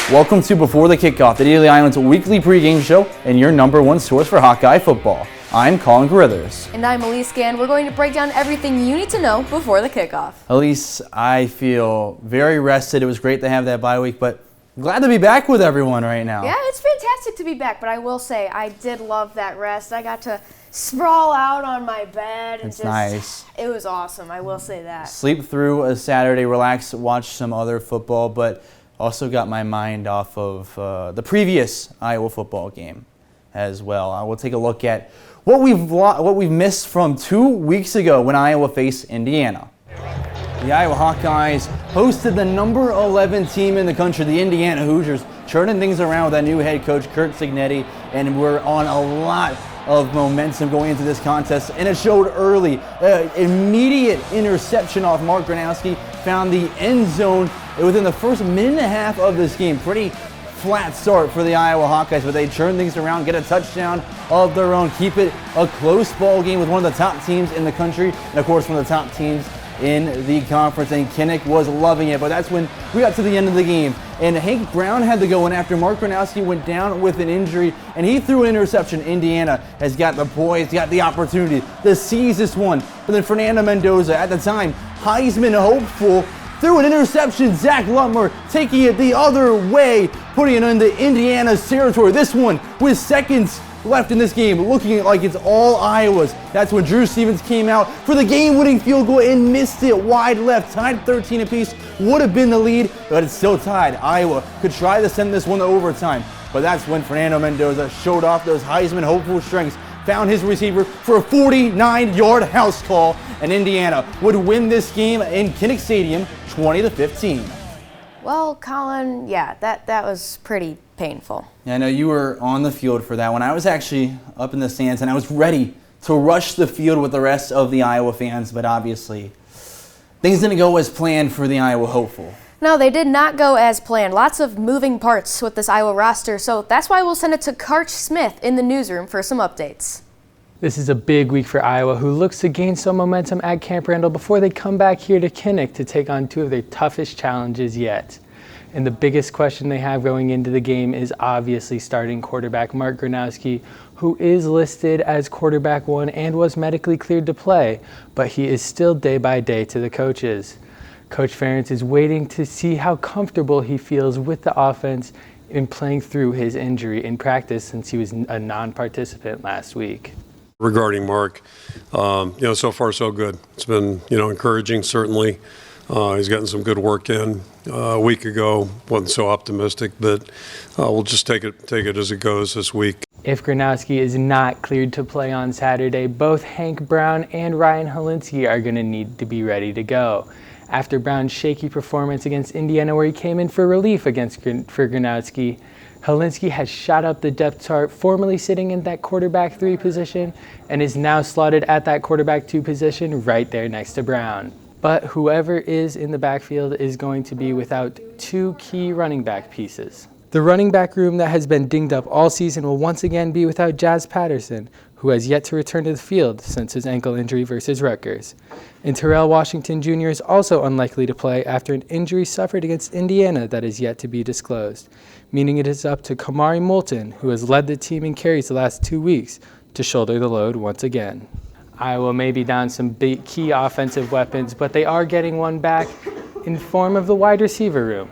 Welcome to Before the Kickoff, the Daily Island's weekly pregame show and your number one source for Hawkeye football. I'm Colin Carithers. And I'm Elise Gann. We're going to break down everything you need to know before the kickoff. Elise, I feel very rested. It was great to have that bye week, but glad to be back with everyone right now. Yeah, it's fantastic to be back, but I will say I did love that rest. I got to sprawl out on my bed. It's nice. It was awesome, I will say that. Sleep through a Saturday, relax, watch some other football, but also got my mind off of the previous Iowa football game as well. I will take a look at what we've missed from 2 weeks ago when Iowa faced Indiana. The Iowa Hawkeyes hosted the number 11 team in the country, the Indiana Hoosiers, turning things around with that new head coach, Curt Cignetti, and we're on a lot of momentum going into this contest, and it showed early. Immediate interception off Mark Gronowski found the end zone within the first minute and a half of this game. Pretty flat start for the Iowa Hawkeyes, but they turn things around, get a touchdown of their own, keep it a close ball game with one of the top teams in the country, and of course one of the top teams in the conference, and Kinnick was loving it. But that's when we got to the end of the game, and Hank Brown had to go in after Mark Gronowski went down with an injury, and he threw an interception. Indiana has got the poise, got the opportunity to seize this one. But then Fernando Mendoza, at the time Heisman hopeful, threw an interception. Zach Lutmer taking it the other way, putting it into Indiana's territory. This one with seconds left in this game, looking like it's all Iowa's. That's when Drew Stevens came out for the game-winning field goal and missed it wide left. Tied 13 apiece, would have been the lead, but it's still tied. Iowa could try to send this one to overtime, but that's when Fernando Mendoza showed off those Heisman hopeful strengths, found his receiver for a 49-yard house call, and Indiana would win this game in Kinnick Stadium 20-15. Well, Colin, yeah, that was pretty painful. Yeah, I know you were on the field for that one. I was actually up in the stands, and I was ready to rush the field with the rest of the Iowa fans, but obviously things didn't go as planned for the Iowa hopeful. No, they did not go as planned. Lots of moving parts with this Iowa roster, so that's why we'll send it to Karch Smith in the newsroom for some updates. This is a big week for Iowa, who looks to gain some momentum at Camp Randall before they come back here to Kinnick to take on two of their toughest challenges yet. And the biggest question they have going into the game is obviously starting quarterback Mark Gronowski, who is listed as quarterback one and was medically cleared to play, but he is still day by day to the coaches. Coach Ferentz is waiting to see how comfortable he feels with the offense in playing through his injury in practice since he was a non-participant last week. Regarding Mark, so far so good. It's been, encouraging, certainly. He's gotten some good work in. A week ago, wasn't so optimistic, but we'll just take it as it goes this week. If Gronowski is not cleared to play on Saturday, both Hank Brown and Ryan Helinski are going to need to be ready to go. After Brown's shaky performance against Indiana, where he came in for relief for Gronowski, Helinski has shot up the depth chart, formerly sitting in that quarterback 3 position, and is now slotted at that quarterback 2 position right there next to Brown. But whoever is in the backfield is going to be without 2 key running back pieces. The running back room that has been dinged up all season will once again be without Jazz Patterson, who has yet to return to the field since his ankle injury versus Rutgers. And Terrell Washington Jr. is also unlikely to play after an injury suffered against Indiana that is yet to be disclosed, meaning it is up to Kamari Moulton, who has led the team in carries the last 2 weeks, to shoulder the load once again. Iowa may be down some big key offensive weapons, but they are getting one back in form of the wide receiver room,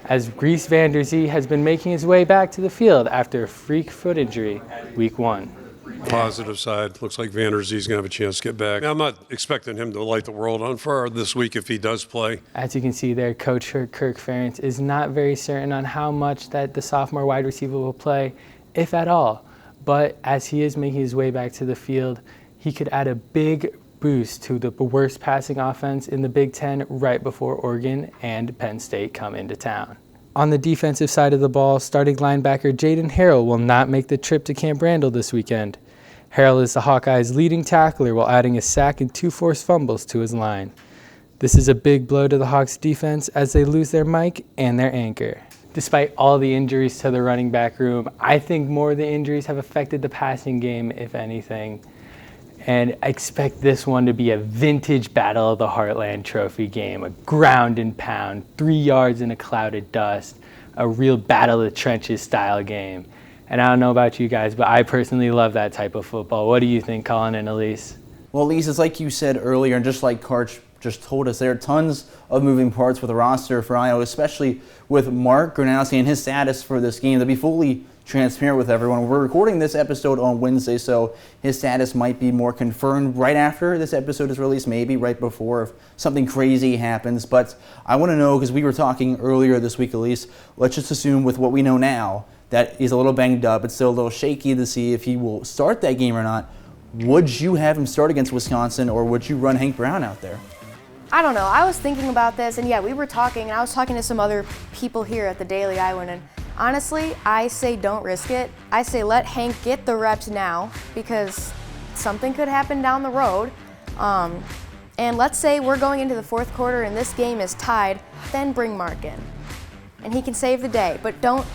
as Reese Vanderzee has been making his way back to the field after a freak foot injury week 1. Positive side, looks like Vanderzee's going to have a chance to get back. I'm not expecting him to light the world on fire this week if he does play. As you can see there, Coach Kirk Ferentz is not very certain on how much that the sophomore wide receiver will play, if at all. But as he is making his way back to the field, he could add a big boost to the worst passing offense in the Big Ten right before Oregon and Penn State come into town. On the defensive side of the ball, starting linebacker Jaden Harrell will not make the trip to Camp Randall this weekend. Harrell is the Hawkeyes' leading tackler while adding a sack and 2 forced fumbles to his line. This is a big blow to the Hawks defense as they lose their Mike and their anchor. Despite all the injuries to the running back room, I think more of the injuries have affected the passing game, if anything. And I expect this one to be a vintage Battle of the Heartland Trophy game, a ground and pound, 3 yards in a cloud of dust, a real battle of the trenches style game. And I don't know about you guys, but I personally love that type of football. What do you think, Colin and Elise? Well, Elise, it's like you said earlier, and just like Karch just told us, there are tons of moving parts with the roster for Iowa, especially with Mark Gronowski and his status for this game. To be fully transparent with everyone, we're recording this episode on Wednesday, so his status might be more confirmed right after this episode is released, maybe right before if something crazy happens. But I want to know, because we were talking earlier this week, Elise, let's just assume with what we know now that he's a little banged up. It's still a little shaky to see if he will start that game or not. Would you have him start against Wisconsin, or would you run Hank Brown out there? I don't know. I was thinking about this, and yeah, we were talking, and I was talking to some other people here at the Daily Iowan, and honestly, I say don't risk it. I say let Hank get the reps now, because something could happen down the road. And let's say we're going into the fourth quarter and this game is tied, then bring Mark in. And he can save the day, but don't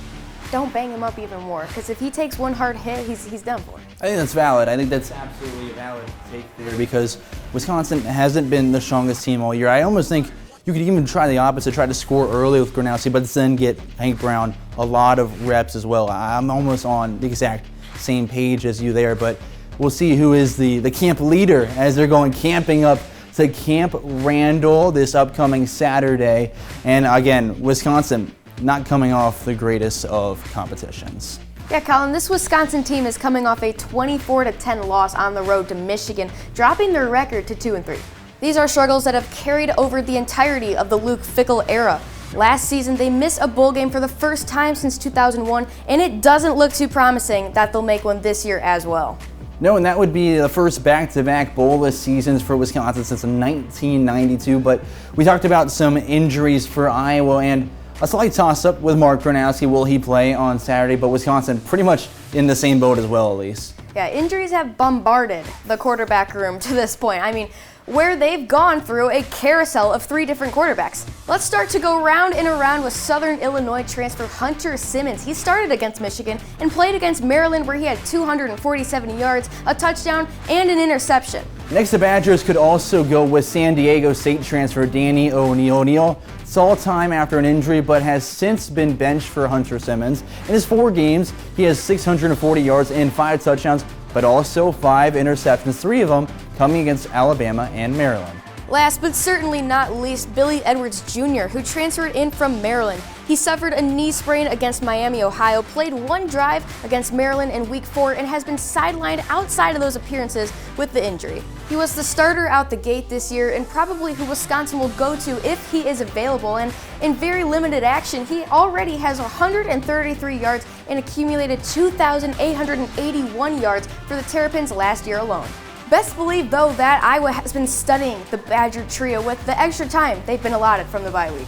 bang him up even more, because if he takes one hard hit, he's done for. I think that's valid. I think that's absolutely a valid take there, because Wisconsin hasn't been the strongest team all year. I almost think you could even try the opposite, try to score early with Gronowski, but then get Hank Brown a lot of reps as well. I'm almost on the exact same page as you there, but we'll see who is the camp leader as they're going camping up to Camp Randall this upcoming Saturday. And again, Wisconsin not coming off the greatest of competitions. Yeah, Colin, this Wisconsin team is coming off a 24-10 loss on the road to Michigan, dropping their record to 2-3. These are struggles that have carried over the entirety of the Luke Fickell era. Last season, they missed a bowl game for the first time since 2001, and it doesn't look too promising that they'll make one this year as well. No, and that would be the first back-to-back bowlless seasons for Wisconsin since 1992, but we talked about some injuries for Iowa, and a slight toss-up with Mark Gronowski. Will he play on Saturday? But Wisconsin pretty much in the same boat as well, at least. Yeah, injuries have bombarded the quarterback room to this point. I mean, where they've gone through a carousel of 3 different quarterbacks. Let's start to go round and around with Southern Illinois transfer Hunter Simmons. He started against Michigan and played against Maryland, where he had 247 yards, a touchdown, and an interception. Next, the Badgers could also go with San Diego State transfer Danny O'Neal. Saw time after an injury, but has since been benched for Hunter Simmons. In his 4 games, he has 640 yards and 5 touchdowns, but also 5 interceptions, 3 of them coming against Alabama and Maryland. Last but certainly not least, Billy Edwards Jr., who transferred in from Maryland. He suffered a knee sprain against Miami, Ohio, played 1 drive against Maryland in Week 4, and has been sidelined outside of those appearances with the injury. He was the starter out the gate this year, and probably who Wisconsin will go to if he is available, and in very limited action, he already has 133 yards and accumulated 2,881 yards for the Terrapins last year alone. Best believe, though, that Iowa has been studying the Badger trio with the extra time they've been allotted from the bye week.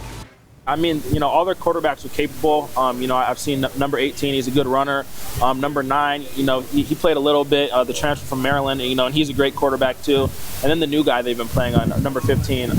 I mean, all their quarterbacks are capable. I've seen number 18, he's a good runner. Number 9, he played a little bit, the transfer from Maryland, and he's a great quarterback too. And then the new guy they've been playing on, number 15,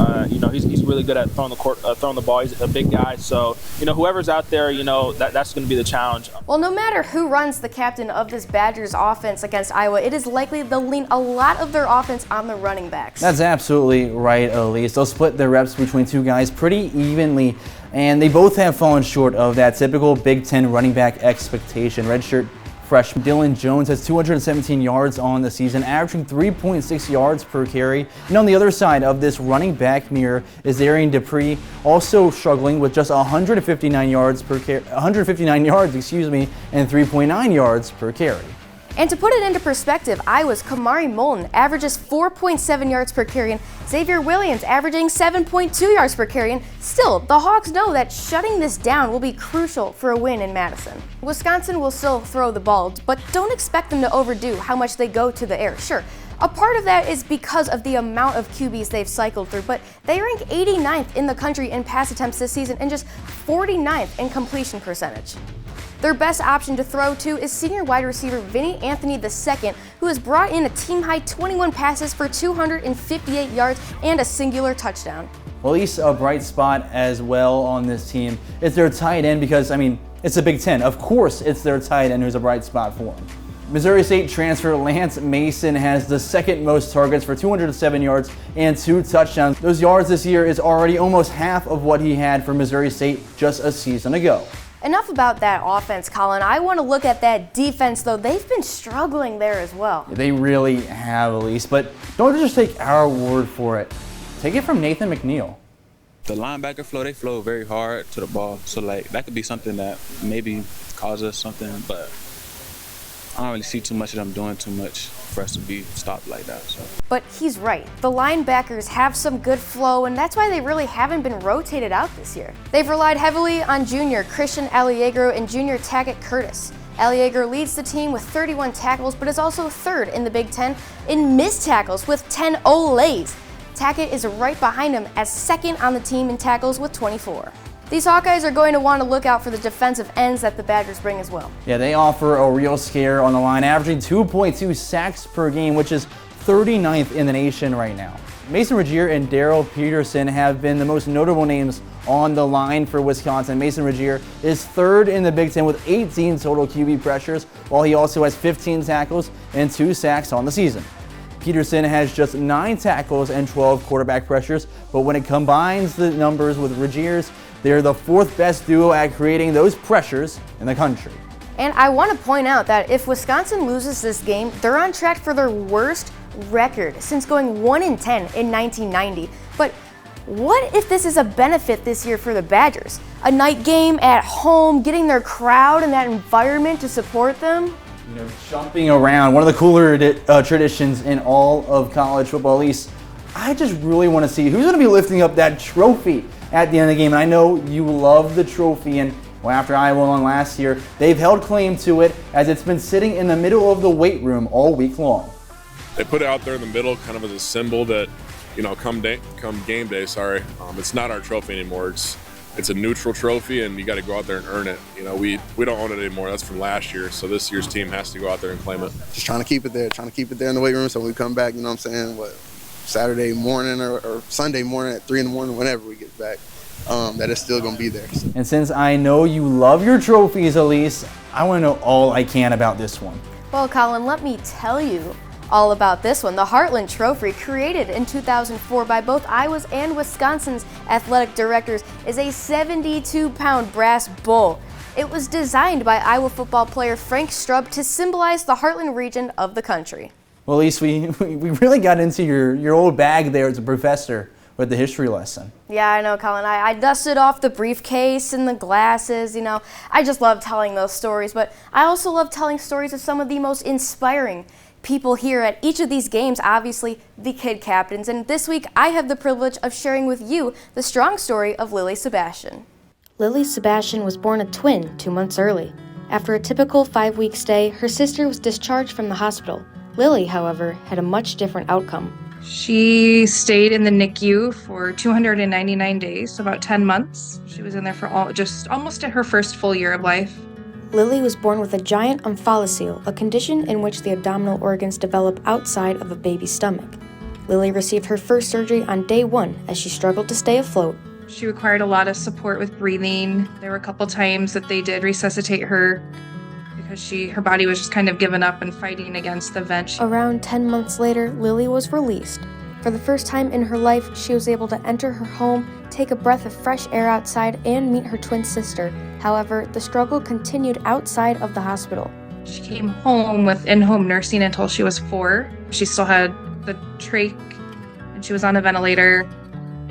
he's really good at throwing the ball. He's a big guy. So, whoever's out there, that's going to be the challenge. Well, no matter who runs the captain of this Badgers offense against Iowa, it is likely they'll lean a lot of their offense on the running backs. That's absolutely right, Elise. They'll split their reps between 2 guys pretty evenly, and they both have fallen short of that typical Big Ten running back expectation. Redshirt freshman Dylan Jones has 217 yards on the season, averaging 3.6 yards per carry. And on the other side of this running back mirror is Arian Dupree, also struggling with just 159 yards, and 3.9 yards per carry. And to put it into perspective, Iowa's Kamari Moulton averages 4.7 yards per carry, and Xavier Williams averaging 7.2 yards per carry. And still, the Hawks know that shutting this down will be crucial for a win in Madison. Wisconsin will still throw the ball, but don't expect them to overdo how much they go to the air. Sure, a part of that is because of the amount of QBs they've cycled through, but they rank 89th in the country in pass attempts this season and just 49th in completion percentage. Their best option to throw to is senior wide receiver Vinny Anthony II, who has brought in a team-high 21 passes for 258 yards and a singular touchdown. Well, at least a bright spot as well on this team is their tight end, because, it's a Big Ten. Of course, it's their tight end who's a bright spot for them. Missouri State transfer Lance Mason has the 2nd most targets for 207 yards and 2 touchdowns. Those yards this year is already almost half of what he had for Missouri State just a season ago. Enough about that offense, Colin. I want to look at that defense, though. They've been struggling there as well. They really have, Elise, but don't just take our word for it. Take it from Nathan McNeil. The linebacker flow, they flow very hard to the ball. So, like, that could be something that maybe causes something, but I don't really see too much of them doing too much for us to be stopped like that. So. But he's right. The linebackers have some good flow, and that's why they really haven't been rotated out this year. They've relied heavily on junior Christian Alliegro and junior Tackett Curtis. Alliegro leads the team with 31 tackles, but is also third in the Big Ten in missed tackles with 10 olays. Tackett is right behind him as second on the team in tackles with 24. These Hawkeyes are going to want to look out for the defensive ends that the Badgers bring as well. Yeah, they offer a real scare on the line, averaging 2.2 sacks per game, which is 39th in the nation right now. Mason Regier and Daryl Peterson have been the most notable names on the line for Wisconsin. Mason Regier is third in the Big Ten with 18 total QB pressures, while he also has 15 tackles and 2 sacks on the season. Peterson has just 9 tackles and 12 quarterback pressures, but when it combines the numbers with Regier's, they're the 4th best duo at creating those pressures in the country. And I want to point out that if Wisconsin loses this game, they're on track for their worst record since going 1-10 in 1990. But what if this is a benefit this year for the Badgers? A night game at home, getting their crowd and that environment to support them? You know, jumping around, one of the cooler traditions in all of college football. At least, I just really want to see who's going to be lifting up that trophy at the end of the game. And I know you love the trophy, and well, after Iowa won last year, they've held claim to it as it's been sitting in the middle of the weight room all week long. They put it out there in the middle kind of as a symbol that, you know, come game day, it's not our trophy anymore. It's a neutral trophy, and you got to go out there and earn it. You know, we don't own it anymore. That's from last year, so this year's team has to go out there and claim it. Just trying to keep it there in the weight room, so when we come back, you know what I'm saying, Saturday morning or Sunday morning at 3 in the morning, whenever we get back, that it's still going to be there. And since I know you love your trophies, Elise, I want to know all I can about this one. Well, Colin, let me tell you all about this one. The Heartland Trophy, created in 2004 by both Iowa's and Wisconsin's athletic directors, is a 72-pound brass bull. It was designed by Iowa football player Frank Strubb to symbolize the Heartland region of the country. Well, at least we really got into your old bag there as a professor with the history lesson. Yeah, I know, Colin. I dusted off the briefcase and the glasses, you know. I just love telling those stories, but I also love telling stories of some of the most inspiring people here at each of these games, obviously the kid captains. And this week, I have the privilege of sharing with you the strong story of Lily Sebastian. Lily Sebastian was born a twin 2 months early. After a typical 5-week stay, her sister was discharged from the hospital. Lily, however, had a much different outcome. She stayed in the NICU for 299 days, so about 10 months. She was in there for almost her first full year of life. Lily was born with a giant omphalocele, a condition in which the abdominal organs develop outside of a baby's stomach. Lily received her first surgery on day 1 as she struggled to stay afloat. She required a lot of support with breathing. There were a couple times that they did resuscitate her because her body was just kind of giving up and fighting against the vent. Around 10 months later, Lily was released. For the first time in her life, she was able to enter her home, take a breath of fresh air outside, and meet her twin sister. However, the struggle continued outside of the hospital. She came home with in-home nursing until she was 4. She still had the trach, and she was on a ventilator,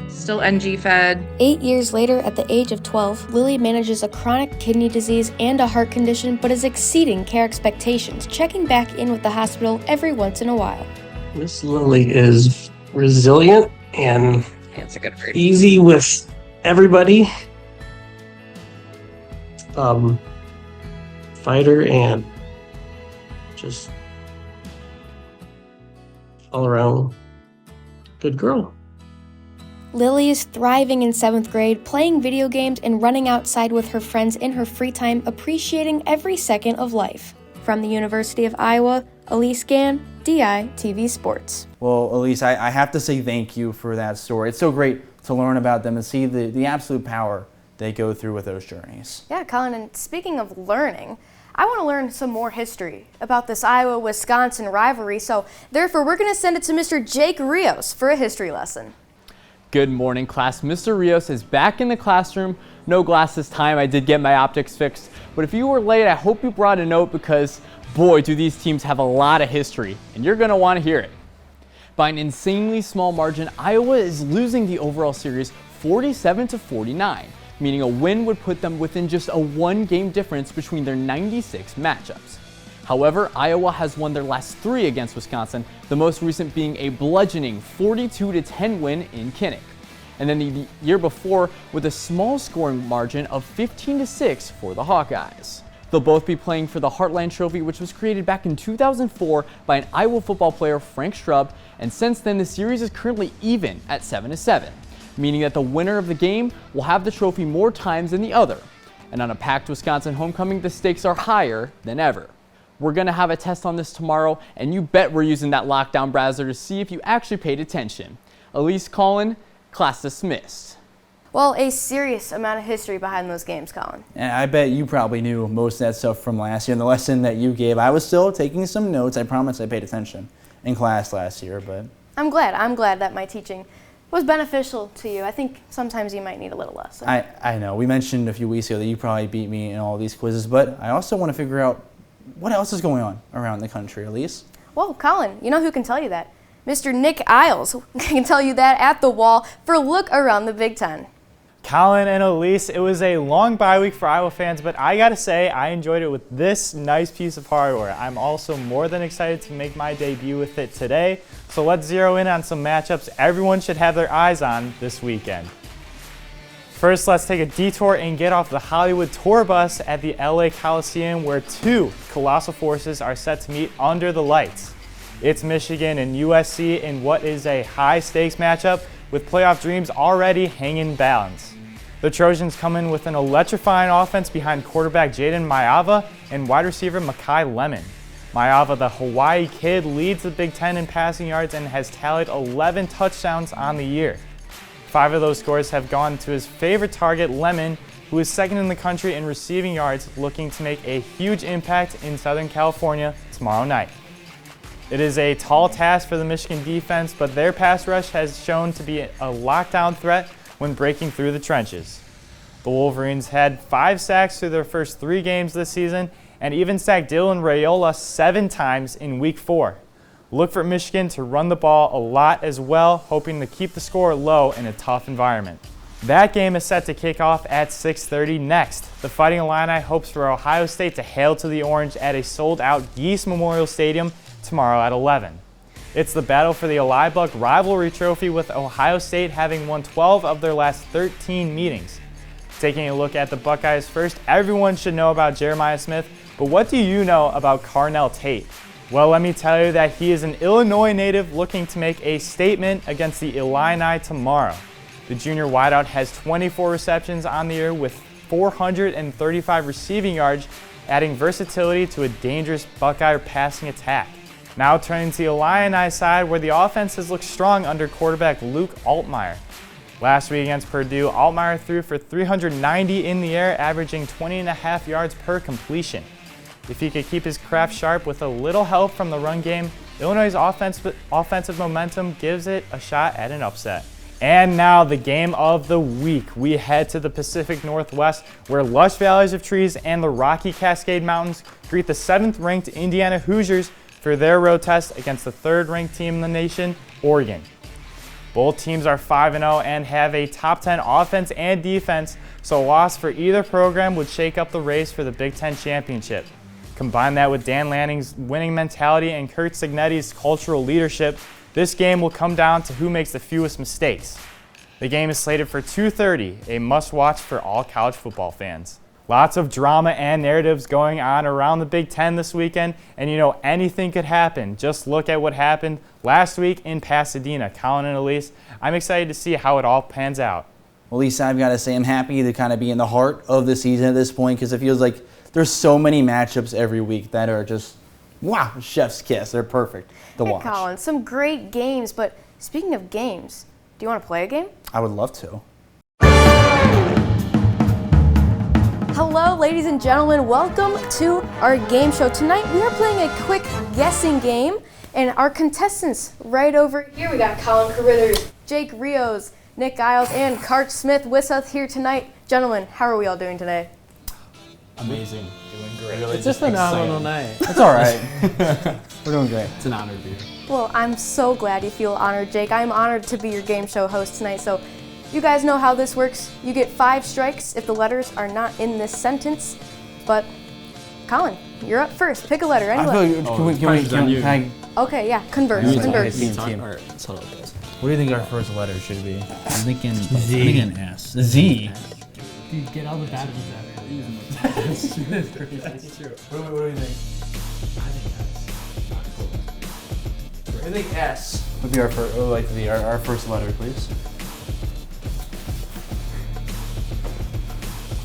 still NG fed. 8 years later, at the age of 12, Lily manages a chronic kidney disease and a heart condition, but is exceeding care expectations, checking back in with the hospital every once in a while. Miss Lily is resilient and That's a good word. easy with everybody. Fighter and just all around good girl. Lily is thriving in 7th grade, playing video games and running outside with her friends in her free time, appreciating every second of life. From the University of Iowa, Elise Gann, DITV Sports. Well, Elise, I have to say thank you for that story. It's so great to learn about them and see the absolute power they go through with those journeys. Yeah, Colin, and speaking of learning, I want to learn some more history about this Iowa-Wisconsin rivalry, so therefore we're going to send it to Mr. Jake Rios for a history lesson. Good morning, class. Mr. Rios is back in the classroom. No glass this time. I did get my optics fixed. But if you were late, I hope you brought a note because, boy, do these teams have a lot of history, and you're going to want to hear it. By an insanely small margin, Iowa is losing the overall series 47-49, meaning a win would put them within just a one-game difference between their 96 matchups. However, Iowa has won their last 3 against Wisconsin, the most recent being a bludgeoning 42-10 win in Kinnick. And then the year before with a small scoring margin of 15-6 for the Hawkeyes. They'll both be playing for the Heartland Trophy, which was created back in 2004 by an Iowa football player, Frank Strub, and since then the series is currently even at 7-7, meaning that the winner of the game will have the trophy more times than the other. And on a packed Wisconsin homecoming, the stakes are higher than ever. We're going to have a test on this tomorrow, and you bet we're using that lockdown browser to see if you actually paid attention. Elise, Colin, class dismissed. Well, a serious amount of history behind those games, Colin. And I bet you probably knew most of that stuff from last year and the lesson that you gave. I was still taking some notes. I promise I paid attention in class last year, but... I'm glad that my teaching was beneficial to you. I think sometimes you might need a little less. So. I know. We mentioned a few weeks ago that you probably beat me in all these quizzes, but I also want to figure out what else is going on around the country, Elise. Well, Colin, you know who can tell you that? Mr. Nick Isles can tell you that at the wall for a look around the Big Ten. Colin and Elise, it was a long bye week for Iowa fans, but I gotta say I enjoyed it with this nice piece of hardware. I'm also more than excited to make my debut with it today, so let's zero in on some matchups everyone should have their eyes on this weekend. First, let's take a detour and get off the Hollywood tour bus at the LA Coliseum, where 2 colossal forces are set to meet under the lights. It's Michigan and USC in what is a high-stakes matchup with playoff dreams already hanging balance. The Trojans come in with an electrifying offense behind quarterback Jaden Maiava and wide receiver Makai Lemon. Maiava, the Hawaii kid, leads the Big Ten in passing yards and has tallied 11 touchdowns on the year. 5 of those scores have gone to his favorite target, Lemon, who is second in the country in receiving yards, looking to make a huge impact in Southern California tomorrow night. It is a tall task for the Michigan defense, but their pass rush has shown to be a lockdown threat when breaking through the trenches. The Wolverines had 5 sacks through their first 3 games this season and even sacked Dylan Raiola 7 times in Week 4. Look for Michigan to run the ball a lot as well, hoping to keep the score low in a tough environment. That game is set to kick off at 6:30 next. The Fighting Illini hopes for Ohio State to hail to the orange at a sold-out Geese Memorial Stadium tomorrow at 11. It's the battle for the Eli Buck rivalry trophy, with Ohio State having won 12 of their last 13 meetings. Taking a look at the Buckeyes first, everyone should know about Jeremiah Smith, but what do you know about Carnell Tate? Well, let me tell you that he is an Illinois native looking to make a statement against the Illini tomorrow. The junior wideout has 24 receptions on the year with 435 receiving yards, adding versatility to a dangerous Buckeye passing attack. Now turning to the Illini side, where the offense has looked strong under quarterback Luke Altmaier. Last week against Purdue, Altmaier threw for 390 in the air, averaging 20.5 yards per completion. If he could keep his craft sharp with a little help from the run game, Illinois' offensive momentum gives it a shot at an upset. And now the game of the week. We head to the Pacific Northwest, where lush valleys of trees and the Rocky Cascade Mountains greet the 7th-ranked Indiana Hoosiers for their road test against the 3rd-ranked team in the nation, Oregon. Both teams are 5-0 and have a top 10 offense and defense, so a loss for either program would shake up the race for the Big Ten championship. Combine that with Dan Lanning's winning mentality and Kurt Cignetti's cultural leadership, this game will come down to who makes the fewest mistakes. The game is slated for 2:30, a must-watch for all college football fans. Lots of drama and narratives going on around the Big Ten this weekend, and you know anything could happen. Just look at what happened last week in Pasadena. Colin and Elise, I'm excited to see how it all pans out. Well, Lisa, I've got to say I'm happy to kind of be in the heart of the season at this point, because it feels like there's so many matchups every week that are just, wow, chef's kiss. They're perfect to watch. Hey, Colin, some great games, but speaking of games, do you want to play a game? I would love to. Hello, ladies and gentlemen. Welcome to our game show. Tonight, we are playing a quick guessing game, and our contestants right over here, we got Colin Carruthers, Jake Rios, Nick Giles, and Cart Smith with us here tonight. Gentlemen, how are we all doing today? Amazing. Doing great. It's a phenomenal night. It's all right. We're doing great. It's an honor to be here. Well, I'm so glad you feel honored, Jake. I'm honored to be your game show host tonight. So you guys know how this works. You get 5 strikes if the letters are not in this sentence. But Colin, you're up first. Pick a letter, any I letter. feel like, can I, Okay, yeah, converse. Converse. team. All right, let's hold up, guys. What do you think our first letter should be? I'm thinking S. Z. Dude, get all the bad ones out of here. That's true. What do you think? I think S would be our first. Would like to be our first letter, please.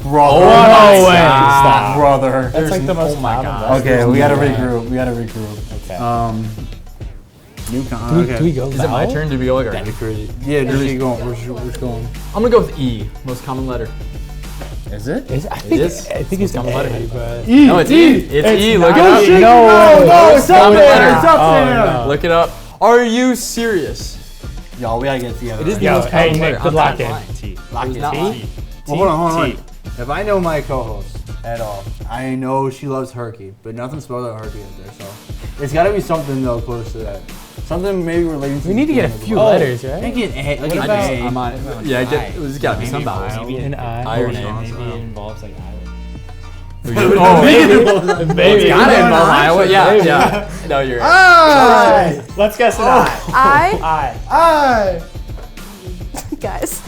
Brother. No way. Stop. Brother. That's like the most common. Okay, we gotta regroup. Okay. Do we go Is it my turn? Did we go like a Yeah, just keep going. We're going. I'm gonna go with E, most common letter. Is it? I think it's common A, letter. but No, it's E. It's E. Look it up. No, it's up there. letter. It's up there. no. Look it up. Are you serious? Y'all, we gotta get together. It is right the now. most common Nick, letter. good I'm luck not in. lying. T. Lock It's it. not T. lying. Well, hold on. If I know my co-host at all, I know she loves Herky, but nothing spelled out Herky is there, so it's gotta be something though close to that. Something maybe related to. We need to get a few letters, right? Make it A. Like I an just, A. I'm on. Yeah, there's gotta be some vowels. Maybe an I. I or an A. Maybe it involves like Iowa. Oh, Maybe. It's gotta involve Iowa. Yeah. No, you're I. Let's guess an I. I. I. Guys.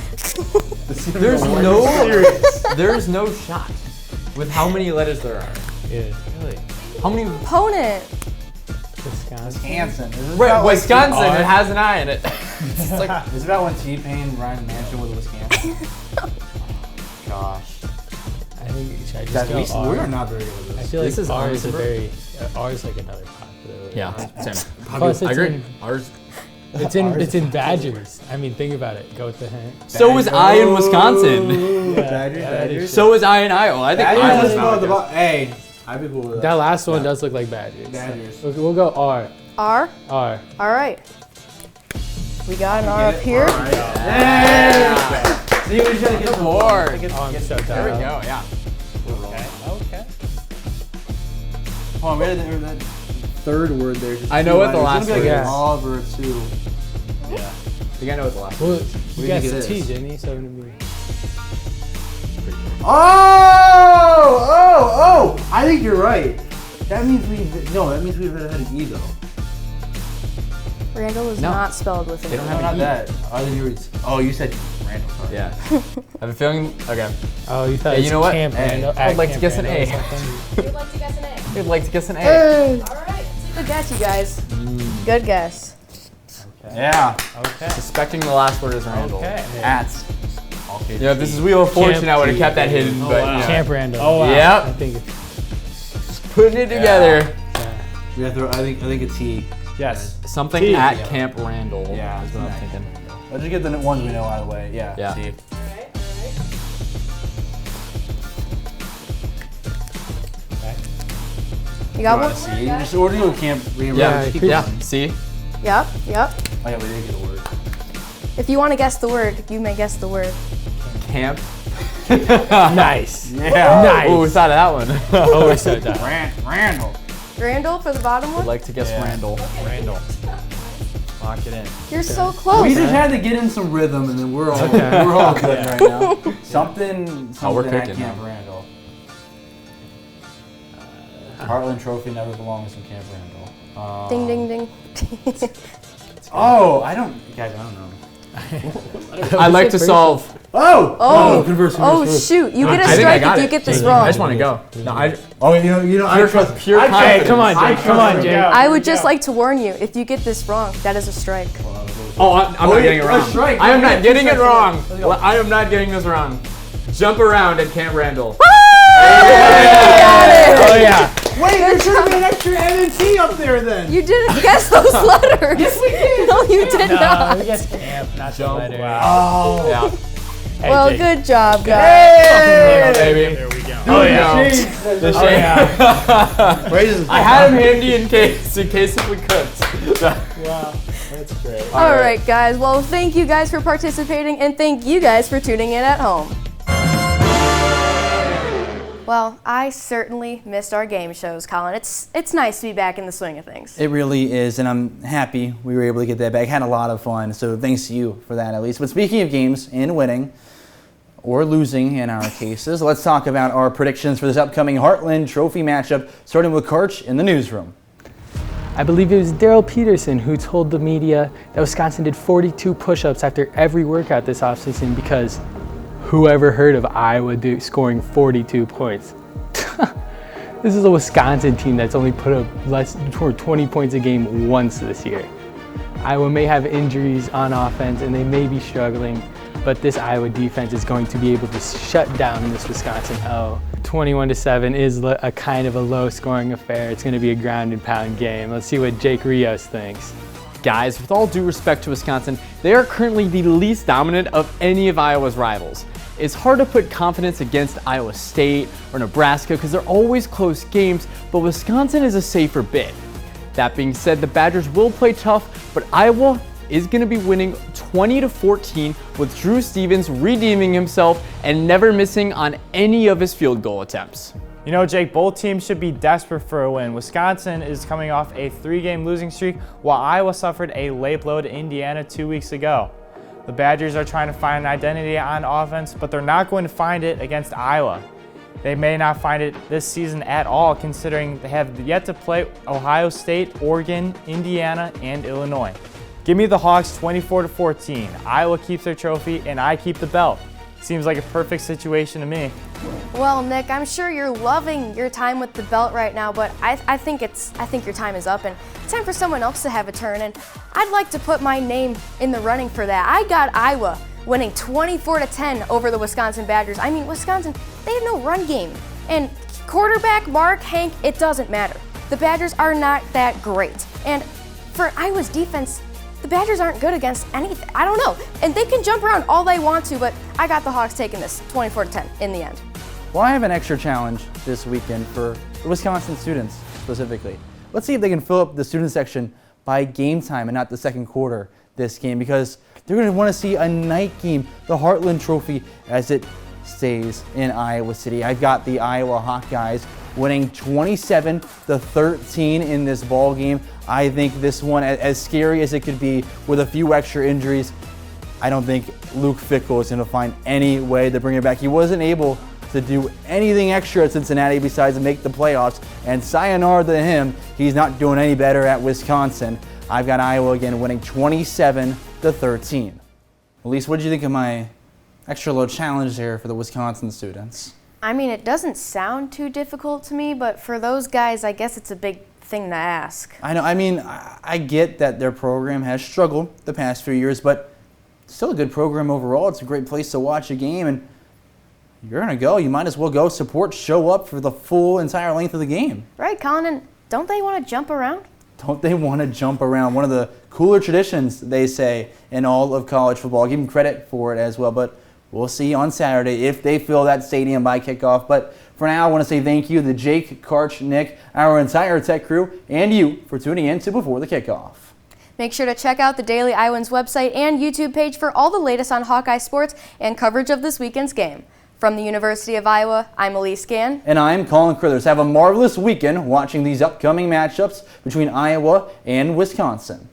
There's no shot with how many letters there are. Yeah. Really? How many? Opponent. Wisconsin. Hanson. Is this Right, about, like, Wisconsin. T- It has an I in it. It's like, Is it about when T-Pain rhymed mansion with Wisconsin? Gosh. I think should I just Guys, go R? we're not very good at I this. feel like This is R is a honestly- very R is like another popular. yeah, same. Plus, I it's agree. in, Ours. it's in Badgers. I mean, think about it. Go with the hint. So is I in Wisconsin. Badgers. So is I in Iowa. I think I Badgers was is spelled about A. I'd be cool with That that. last one does look like Badgers. Badgers. We'll go R. R. R. All right. We got an R up here. See, we just gotta get the board. Oh, I'm so There we tired. go. Yeah. Okay. Hold on, we had that third word there. Just I know two what the letters. last It's gonna be word like is. Oliver too. Yeah. I think I know what the last Well, one is. you do you guessed think it T, is? didn't he? So it'd be Oh! I think you're right. That means we've had an E though. Randall is No. not spelled with They an don't E. have Not an E. that. I think you were. Oh, you said Randall. Sorry. Yeah. I have a feeling. Okay. Oh, you thought Yeah, it was you know what? Camp Hey, Randall. I'd like to Camp guess an Randall A. or something. You'd like to guess an A. I'd like to guess an A. All right. Good guess, you guys. Good guess. Yeah. Okay. Suspecting the last word is Randall. Okay. Ats. Yeah, if this is Wheel of Fortune, I would have T. kept that hidden. But yeah. Camp Randall. Oh, wow. I Yep. think it's Putting it together. We have to. I think a T. Yes. Something T. at Camp Randall. Yeah, Is what I'm exactly. thinking. Let's just get the ones we know out of the way. Yeah. Yeah. T. You got one? C. Just order to Camp Randall. Yeah. Just keep Yeah. going. See? Yep. Yep. Oh yeah, we did get a word. If you want to guess the word, you may guess the word. Camp. nice. Yeah. Nice. Oh, we thought of that one. Always said that. Randall. Randall for the bottom I'd one? like to guess Randall. Randall. Lock it in. You're so close. We just had to get in some rhythm, and then we're all Okay. we're all good right now. Something Oh, we're at cooking Camp now. Randall. Heartland Trophy never belongs in Camp Randall. Ding, ding, ding. Oh, I don't. Guys, I don't know. I'd like to solve. Oh! Oh. Converse. Oh, shoot. You get a I think I strike got if you it. get this I wrong. just want to go. No, I Oh, you know, I trust. pure I trust- confidence. Come on, I Jake. Come on, trust- Jake. I would just like to warn you, if you get this wrong, that is a strike. Oh, I'm not getting it a wrong. strike. I am Yeah, not getting it strikes. wrong. Let's go. I am not getting this wrong. Jump around at Camp Randall. Oh yeah. Wait, there should have been an extra N and T up there then. You didn't guess those letters. Yes, we did. No, you did No, not. we guess camp, not the Jump. letter. Oh. Yeah. Hey, Well, Jake. good job, guys. Hey, baby. There we go. Oh yeah. The Oh shame. yeah. Raises. I had him handy in case if we could. Wow. That's great. All right, guys. Well, thank you guys for participating, and thank you guys for tuning in at home. Well, I certainly missed our game shows, Colin. It's nice to be back in the swing of things. It really is, and I'm happy we were able to get that back. Had a lot of fun, so thanks to you for that at least. But speaking of games and winning, or losing in our cases, let's talk about our predictions for this upcoming Heartland Trophy matchup, starting with Karch in the newsroom. I believe it was Daryl Peterson who told the media that Wisconsin did 42 push-ups after every workout this offseason because whoever heard of Iowa scoring 42 points? This is a Wisconsin team that's only put up less than 20 points a game once this year. Iowa may have injuries on offense and they may be struggling, but this Iowa defense is going to be able to shut down this Wisconsin O. 21-7 is a kind of a low-scoring affair. It's going to be a ground and pound game. Let's see what Jake Rios thinks. Guys, with all due respect to Wisconsin, they are currently the least dominant of any of Iowa's rivals. It's hard to put confidence against Iowa State or Nebraska because they're always close games, but Wisconsin is a safer bet. That being said, the Badgers will play tough, but Iowa is going to be winning 20-14 with Drew Stevens redeeming himself and never missing on any of his field goal attempts. You know, Jake, both teams should be desperate for a win. Wisconsin is coming off a 3-game losing streak, while Iowa suffered a late blow to Indiana 2 weeks ago. The Badgers are trying to find an identity on offense, but they're not going to find it against Iowa. They may not find it this season at all, considering they have yet to play Ohio State, Oregon, Indiana, and Illinois. Give me the Hawks 24-14. Iowa keeps their trophy, and I keep the belt. Seems like a perfect situation to me. Well, Nick, I'm sure you're loving your time with the belt right now, but I think your time is up, and it's time for someone else to have a turn. And I'd like to put my name in the running for that. I got Iowa winning 24-10 over the Wisconsin Badgers. I mean, Wisconsin, they have no run game, and quarterback Mark, Hank, it doesn't matter. The Badgers are not that great, and for Iowa's defense, the Badgers aren't good against anything. I don't know. And they can jump around all they want to, but I got the Hawks taking this 24-10 in the end. Well, I have an extra challenge this weekend for the Wisconsin students specifically. Let's see if they can fill up the student section by game time and not the second quarter this game, because they're going to want to see a night game, the Heartland Trophy, as it stays in Iowa City. I've got the Iowa Hawkeyes winning 27-13 in this ball game. I think this one, as scary as it could be with a few extra injuries, I don't think Luke Fickell is going to find any way to bring it back. He wasn't able to do anything extra at Cincinnati besides make the playoffs, and sayonara to him, he's not doing any better at Wisconsin. I've got Iowa again winning 27-13. Elise, what did you think of my extra little challenge there for the Wisconsin students? I mean, it doesn't sound too difficult to me, but for those guys, I guess it's a big thing to ask. I know. I mean, I get that their program has struggled the past few years, but still a good program overall. It's a great place to watch a game, and you're going to go. You might as well go support, show up for the full entire length of the game. Right, Colin, and don't they want to jump around? Don't they want to jump around? One of the cooler traditions, they say, in all of college football. I'll give them credit for it as well, but we'll see on Saturday if they fill that stadium by kickoff. But for now, I want to say thank you to Jake, Karch, Nick, our entire tech crew, and you for tuning in to Before the Kickoff. Make sure to check out the Daily Iowans website and YouTube page for all the latest on Hawkeye sports and coverage of this weekend's game. From the University of Iowa, I'm Elise Gann. And I'm Colin Crothers. Have a marvelous weekend watching these upcoming matchups between Iowa and Wisconsin.